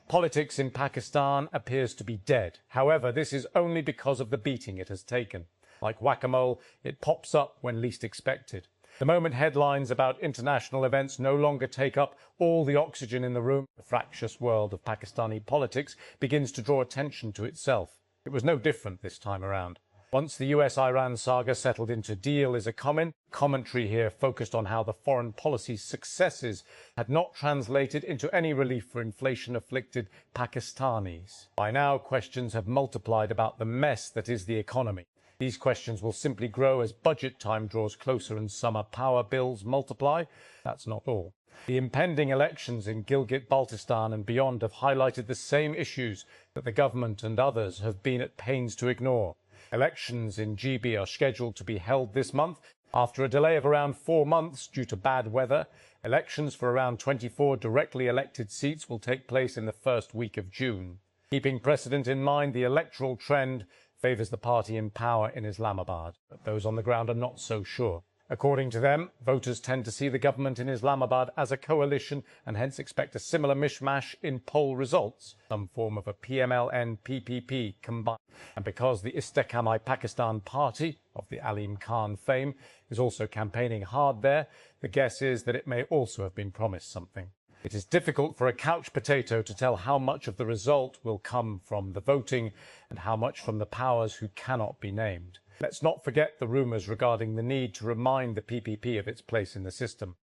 Politics in Pakistan appears to be dead. However, this is only because of the beating it has taken. Like whack-a-mole, it pops up when least expected. The moment headlines about international events no longer take up all the oxygen in the room, the fractious world of Pakistani politics begins to draw attention to itself. It was no different this time around. Once the US-Iran saga settled into deal is a commentary here focused on how the foreign policy successes had not translated into any relief for inflation-afflicted Pakistanis. By now, questions have multiplied about the mess that is the economy. These questions will simply grow as budget time draws closer and summer power bills multiply. That's not all. The impending elections in Gilgit-Baltistan and beyond have highlighted the same issues that the government and others have been at pains to ignore. Elections in GB are scheduled to be held this month. After a delay of around 4 months due to bad weather, elections for around 24 directly elected seats will take place in the first week of June. Keeping precedent in mind, the electoral trend favours the party in power in Islamabad, but those on the ground are not so sure. According to them, voters tend to see the government in Islamabad as a coalition and hence expect a similar mishmash in poll results, some form of a PMLN-PPP combined. And because the Istiqamah Pakistan party, of the Alim Khan fame, is also campaigning hard there, the guess is that it may also have been promised something. It is difficult for a couch potato to tell how much of the result will come from the voting and how much from the powers who cannot be named. Let's not forget the rumours regarding the need to remind the PPP of its place in the system.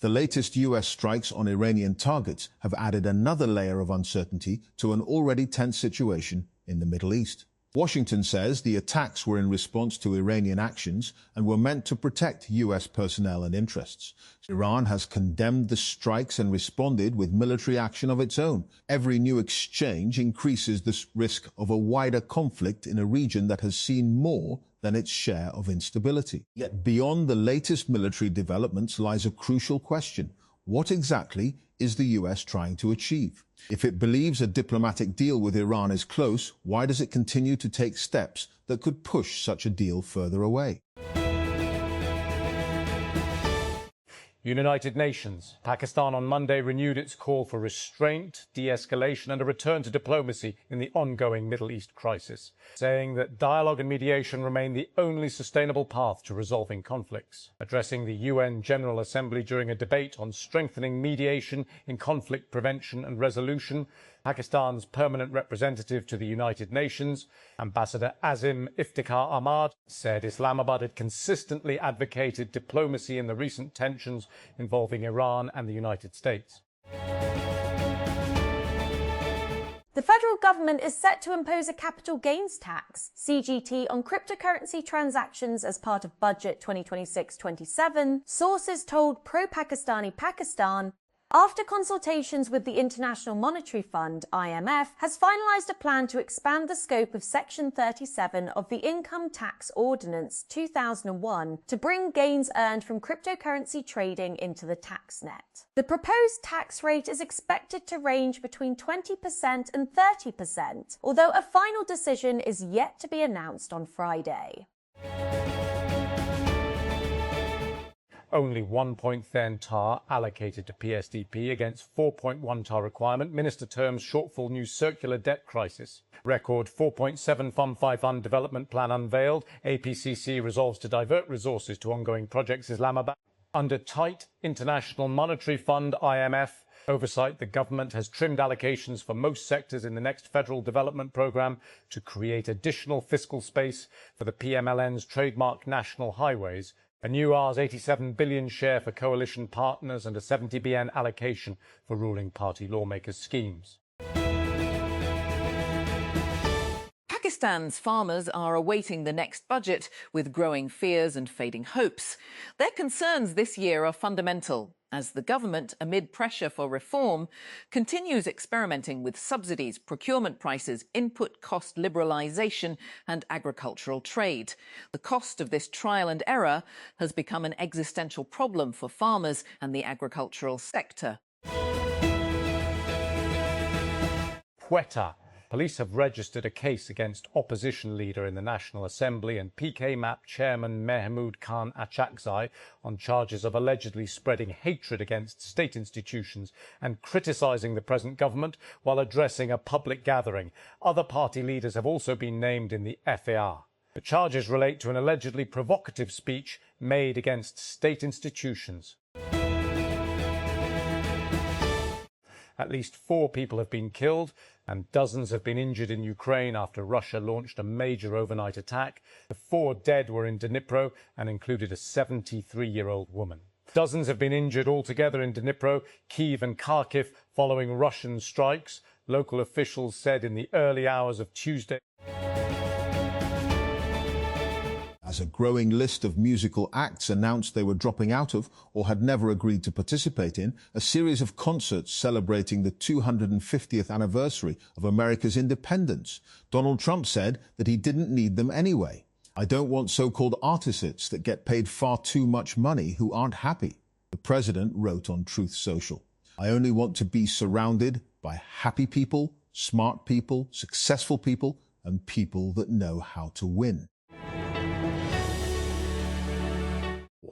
The latest US strikes on Iranian targets have added another layer of uncertainty to an already tense situation in the Middle East. Washington says the attacks were in response to Iranian actions and were meant to protect US personnel and interests. Iran has condemned the strikes and responded with military action of its own. Every new exchange increases the risk of a wider conflict in a region that has seen more than its share of instability. Yet beyond the latest military developments lies a crucial question. What exactly is the US trying to achieve? If it believes a diplomatic deal with Iran is close, why does it continue to take steps that could push such a deal further away? United Nations. Pakistan on Monday renewed its call for restraint, de-escalation and a return to diplomacy in the ongoing Middle East crisis, saying that dialogue and mediation remain the only sustainable path to resolving conflicts. Addressing the UN General Assembly during a debate on strengthening mediation in conflict prevention and resolution, Pakistan's permanent representative to the United Nations, Ambassador Azim Iftikhar Ahmad, said Islamabad had consistently advocated diplomacy in the recent tensions involving Iran and the United States. The federal government is set to impose a capital gains tax, CGT, on cryptocurrency transactions as part of Budget 2026-27, sources told pro-Pakistani Pakistan, after consultations with the International Monetary Fund, IMF, has finalised a plan to expand the scope of Section 37 of the Income Tax Ordinance 2001 to bring gains earned from cryptocurrency trading into the tax net. The proposed tax rate is expected to range between 20% and 30%, although a final decision is yet to be announced on Friday. Only 1.10 TAR allocated to PSDP against 4.1 TAR requirement. Minister terms shortfall new circular debt crisis. Record 4.7 Fund development plan unveiled. APCC resolves to divert resources to ongoing projects Islamabad. Under tight International Monetary Fund IMF oversight, the government has trimmed allocations for most sectors in the next federal development programme to create additional fiscal space for the PMLN's trademark national highways. A new Rs 87 billion share for coalition partners and a 70 BN allocation for ruling party lawmakers' schemes. Pakistan's farmers are awaiting the next budget with growing fears and fading hopes. Their concerns this year are fundamental, as the government, amid pressure for reform, continues experimenting with subsidies, procurement prices, input cost liberalisation and agricultural trade. The cost of this trial and error has become an existential problem for farmers and the agricultural sector. Quetta. Police have registered a case against opposition leader in the National Assembly and PK-MAP chairman Mehmood Khan Achakzai on charges of allegedly spreading hatred against state institutions and criticising the present government while addressing a public gathering. Other party leaders have also been named in the FAR. The charges relate to an allegedly provocative speech made against state institutions. At least 4 people have been killed and dozens have been injured in Ukraine after Russia launched a major overnight attack. The 4 dead were in Dnipro and included a 73-year-old woman. Dozens have been injured altogether in Dnipro, Kyiv and Kharkiv following Russian strikes, local officials said in the early hours of Tuesday. As a growing list of musical acts announced they were dropping out of or had never agreed to participate in a series of concerts celebrating the 250th anniversary of America's independence, Donald Trump said that he didn't need them anyway. "I don't want so-called artists that get paid far too much money who aren't happy," the president wrote on Truth Social. "I only want to be surrounded by happy people, smart people, successful people, and people that know how to win."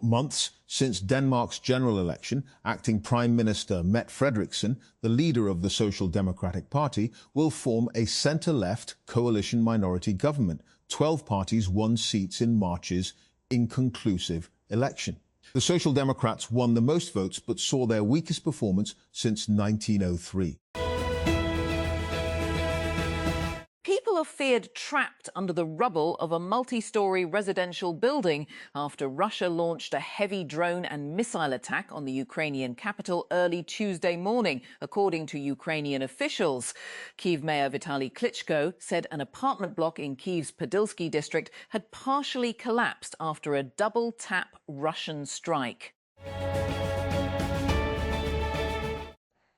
Months since Denmark's general election, acting Prime Minister Mette Frederiksen, the leader of the Social Democratic Party, will form a centre-left coalition minority government. 12 parties won seats in March's inconclusive election. The Social Democrats won the most votes but saw their weakest performance since 1903. People are feared trapped under the rubble of a multi-storey residential building after Russia launched a heavy drone and missile attack on the Ukrainian capital early Tuesday morning, according to Ukrainian officials. Kyiv Mayor Vitaly Klitschko said an apartment block in Kyiv's Podilsky district had partially collapsed after a double-tap Russian strike.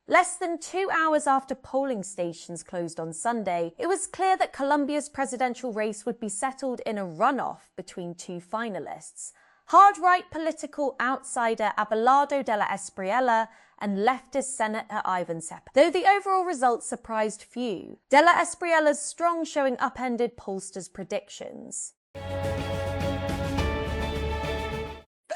Less than 2 hours after polling stations closed on Sunday, it was clear that Colombia's presidential race would be settled in a runoff between 2 finalists: hard-right political outsider Abelardo de la Espriella and leftist Senator Ivan Cepeda. Though the overall results surprised few, de la Espriella's strong showing upended pollsters' predictions.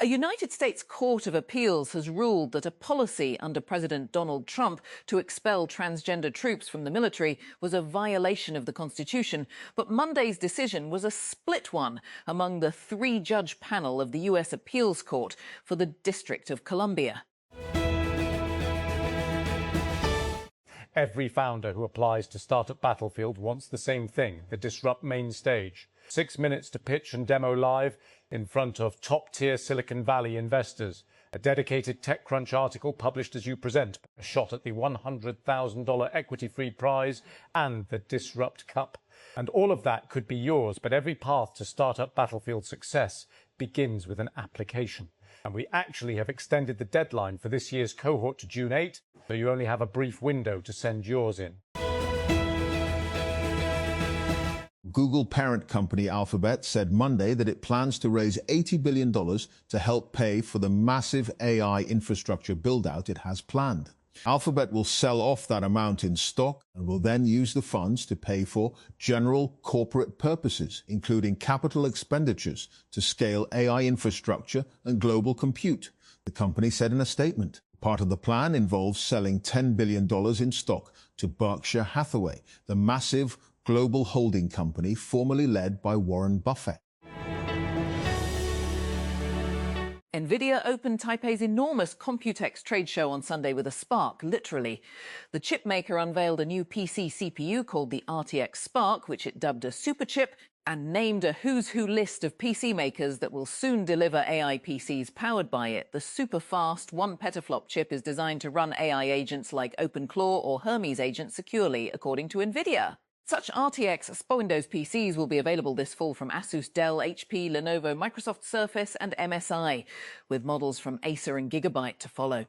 A United States Court of Appeals has ruled that a policy under President Donald Trump to expel transgender troops from the military was a violation of the Constitution. But Monday's decision was a split one among the 3-judge panel of the U.S. Appeals Court for the District of Columbia. Every founder who applies to start at Battlefield wants the same thing: the Disrupt main stage. 6 minutes to pitch and demo live in front of top-tier Silicon Valley investors. A dedicated TechCrunch article published as you present, a shot at the $100,000 equity-free prize and the Disrupt Cup. And all of that could be yours, but every path to startup Battlefield success begins with an application. And we actually have extended the deadline for this year's cohort to June 8, so you only have a brief window to send yours in. Google parent company Alphabet said Monday that it plans to raise $80 billion to help pay for the massive AI infrastructure build-out it has planned. Alphabet will sell off that amount in stock and will then use the funds to pay for general corporate purposes, including capital expenditures to scale AI infrastructure and global compute, the company said in a statement. Part of the plan involves selling $10 billion in stock to Berkshire Hathaway, the massive global holding company formerly led by Warren Buffett. NVIDIA opened Taipei's enormous Computex trade show on Sunday with a spark, literally. The chip maker unveiled a new PC CPU called the RTX Spark, which it dubbed a superchip, and named a who's who list of PC makers that will soon deliver AI PCs powered by it. The super-fast 1 petaflop chip is designed to run AI agents like OpenClaw or Hermes agents securely, according to NVIDIA. Such RTX Windows PCs will be available this fall from Asus, Dell, HP, Lenovo, Microsoft Surface and MSI, with models from Acer and Gigabyte to follow.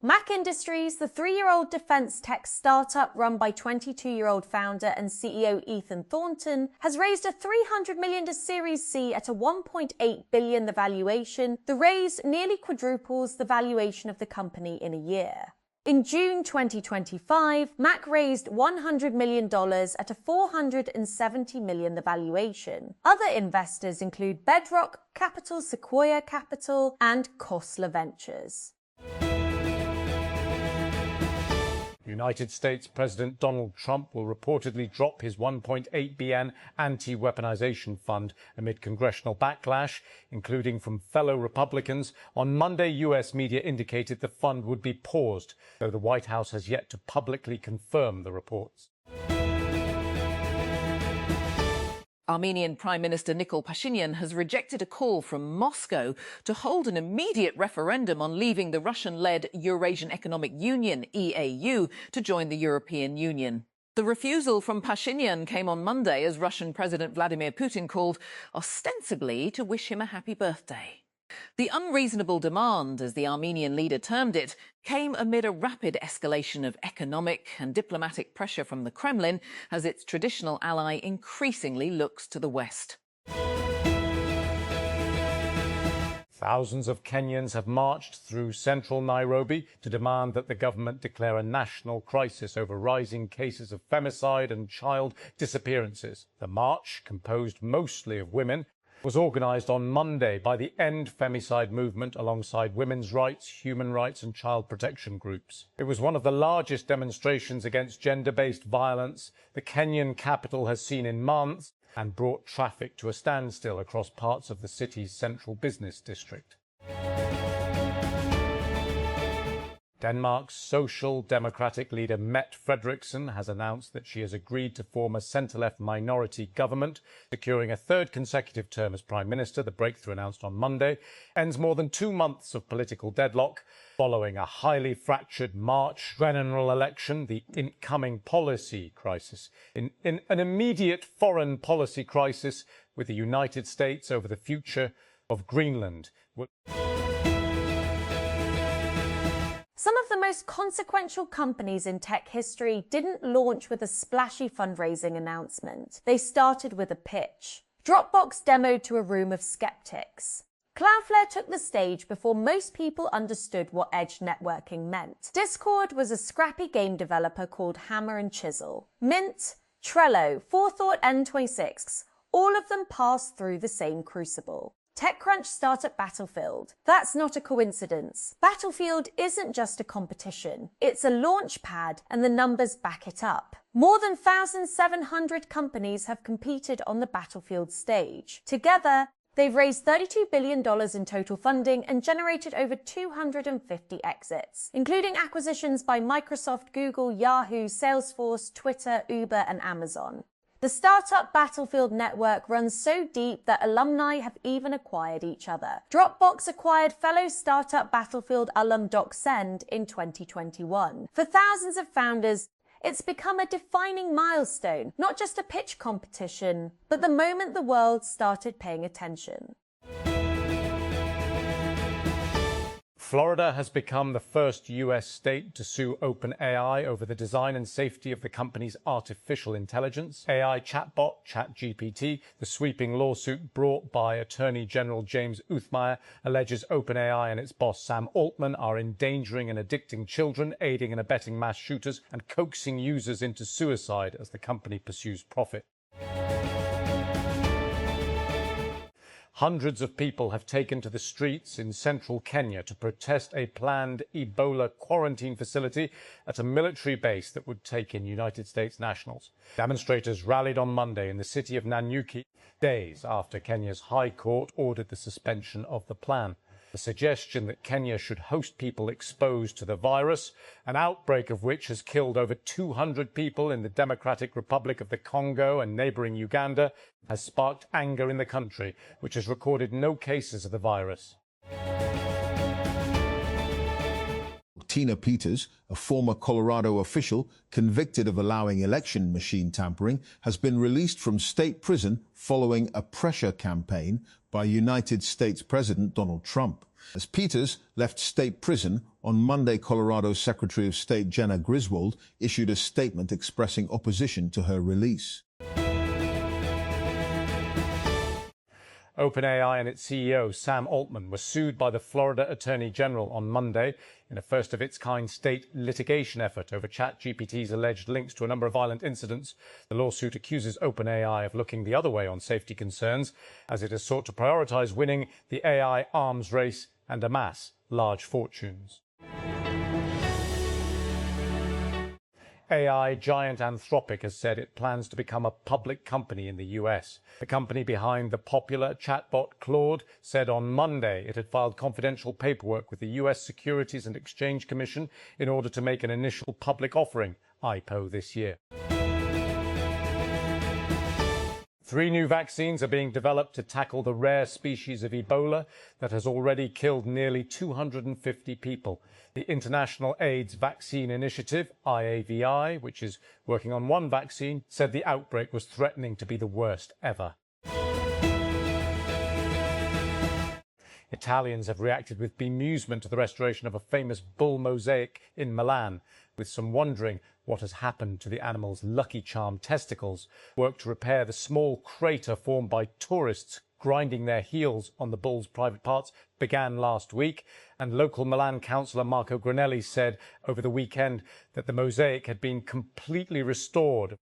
Mac Industries, the 3-year-old defense tech startup run by 22-year-old founder and CEO Ethan Thornton, has raised a $300 million Series C at a $1.8 billion the valuation. The raise nearly quadruples the valuation of the company in a year. In June 2025, Mac raised $100 million at a $470 million valuation. Other investors include Bedrock Capital, Sequoia Capital, and Khosla Ventures. United States President Donald Trump will reportedly drop his $1.8 billion anti-weaponization fund amid congressional backlash, including from fellow Republicans. On Monday, U.S. media indicated the fund would be paused, though the White House has yet to publicly confirm the reports. Armenian Prime Minister Nikol Pashinyan has rejected a call from Moscow to hold an immediate referendum on leaving the Russian-led Eurasian Economic Union, EAU, to join the European Union. The refusal from Pashinyan came on Monday as Russian President Vladimir Putin called ostensibly to wish him a happy birthday. The unreasonable demand, as the Armenian leader termed it, came amid a rapid escalation of economic and diplomatic pressure from the Kremlin as its traditional ally increasingly looks to the West. Thousands of Kenyans have marched through central Nairobi to demand that the government declare a national crisis over rising cases of femicide and child disappearances. The march, composed mostly of women, was organised on Monday by the End Femicide movement alongside women's rights, human rights and child protection groups. It was one of the largest demonstrations against gender-based violence the Kenyan capital has seen in months and brought traffic to a standstill across parts of the city's central business district. Denmark's Social Democratic leader Mette Frederiksen has announced that she has agreed to form a centre-left minority government, securing a third consecutive term as Prime Minister. The breakthrough, announced on Monday, ends more than 2 months of political deadlock following a highly fractured March general election, the incoming policy crisis, in an immediate foreign policy crisis with the United States over the future of Greenland. Some of the most consequential companies in tech history didn't launch with a splashy fundraising announcement. They started with a pitch. Dropbox demoed to a room of skeptics. Cloudflare took the stage before most people understood what edge networking meant. Discord was a scrappy game developer called Hammer and Chisel. Mint, Trello, Forethought, N26, all of them passed through the same crucible. TechCrunch startup Battlefield. That's not a coincidence. Battlefield isn't just a competition. It's a launch pad, and the numbers back it up. More than 1,700 companies have competed on the Battlefield stage. Together, they've raised $32 billion in total funding and generated over 250 exits, including acquisitions by Microsoft, Google, Yahoo, Salesforce, Twitter, Uber, and Amazon. The startup Battlefield network runs so deep that alumni have even acquired each other. Dropbox acquired fellow startup Battlefield alum DocSend in 2021. For thousands of founders, it's become a defining milestone, not just a pitch competition, but the moment the world started paying attention. Florida has become the first US state to sue OpenAI over the design and safety of the company's artificial intelligence AI chatbot, ChatGPT. The sweeping lawsuit brought by Attorney General James Uthmeier alleges OpenAI and its boss Sam Altman are endangering and addicting children, aiding and abetting mass shooters, and coaxing users into suicide as the company pursues profit. Hundreds of people have taken to the streets in central Kenya to protest a planned Ebola quarantine facility at a military base that would take in United States nationals. Demonstrators rallied on Monday in the city of Nanyuki, days after Kenya's High Court ordered the suspension of the plan. The suggestion that Kenya should host people exposed to the virus, an outbreak of which has killed over 200 people in the Democratic Republic of the Congo and neighbouring Uganda, has sparked anger in the country, which has recorded no cases of the virus. Tina Peters, a former Colorado official convicted of allowing election machine tampering, has been released from state prison following a pressure campaign by United States President Donald Trump. As Peters left state prison on Monday, Colorado Secretary of State Jenna Griswold issued a statement expressing opposition to her release. OpenAI and its CEO, Sam Altman, were sued by the Florida Attorney General on Monday in a first-of-its-kind state litigation effort over ChatGPT's alleged links to a number of violent incidents. The lawsuit accuses OpenAI of looking the other way on safety concerns, as it has sought to prioritize winning the AI arms race and amass large fortunes. AI giant Anthropic has said it plans to become a public company in the US. The company behind the popular chatbot Claude said on Monday it had filed confidential paperwork with the US Securities and Exchange Commission in order to make an initial public offering, IPO, this year. 3 new vaccines are being developed to tackle the rare species of Ebola that has already killed nearly 250 people. The International AIDS Vaccine Initiative, IAVI, which is working on one vaccine, said the outbreak was threatening to be the worst ever. Italians have reacted with bemusement to the restoration of a famous bull mosaic in Milan, with some wondering what has happened to the animal's Lucky Charm testicles. Work to repair the small crater formed by tourists grinding their heels on the bull's private parts began last week, and local Milan councillor Marco Granelli said over the weekend that the mosaic had been completely restored.